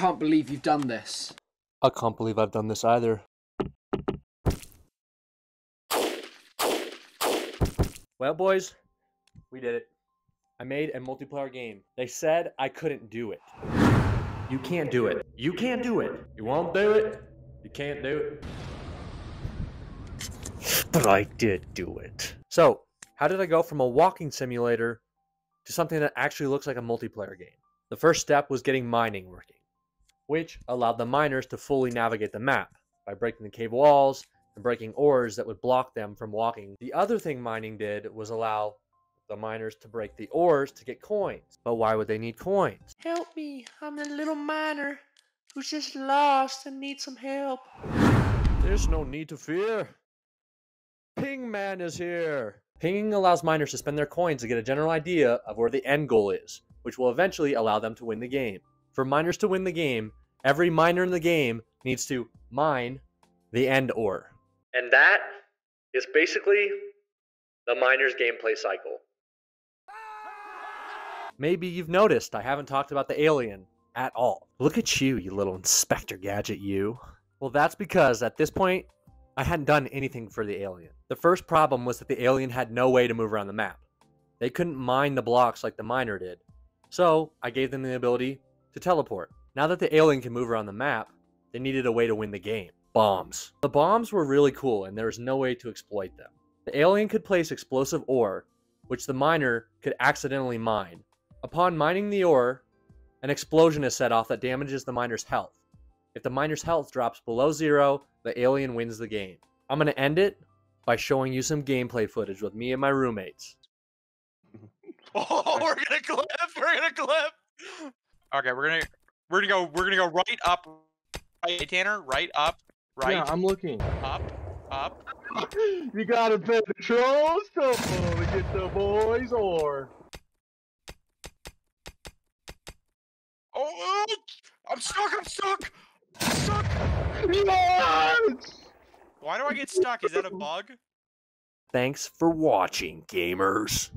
can't believe you've done this. I can't believe I've done this either. Well, boys, we did it. I made a multiplayer game. They said I couldn't do it. You can't do it. You can't do it. You won't do it. You can't do it. But I did do it. So, how did I go from a walking simulator to something that actually looks like a multiplayer game? The first step was getting mining working, which allowed the miners to fully navigate the map by breaking the cave walls and breaking ores that would block them from walking. The other thing mining did was allow the miners to break the ores to get coins. But why would they need coins? Help me, I'm a little miner who's just lost and needs some help. There's no need to fear. Ping Man is here. Pinging allows miners to spend their coins to get a general idea of where the end goal is, which will eventually allow them to win the game. For miners to win the game, every miner in the game needs to mine the end ore. And that is basically the miner's gameplay cycle. Maybe you've noticed I haven't talked about the alien at all. Look at you, you little Inspector Gadget, you. Well, that's because at this point, I hadn't done anything for the alien. The first problem was that the alien had no way to move around the map. They couldn't mine the blocks like the miner did. So, I gave them the ability to teleport. Now that the alien can move around the map, they needed a way to win the game. Bombs. The bombs were really cool and there was no way to exploit them. The alien could place explosive ore, which the miner could accidentally mine. Upon mining the ore, an explosion is set off that damages the miner's health. If the miner's health drops below 0, the alien wins the game. I'm going to end it by showing you some gameplay footage with me and my roommates. Oh, we're gonna clip. We're gonna clip. Okay, we're gonna go right up. Right, Tanner. Right up. Right. Yeah, I'm looking. Up. Up. You gotta pay the trolls to get the boys or. Oh, I'm stuck. I'm stuck. I'm stuck. Yes! Why do I get stuck? Is that a bug? Thanks for watching, gamers.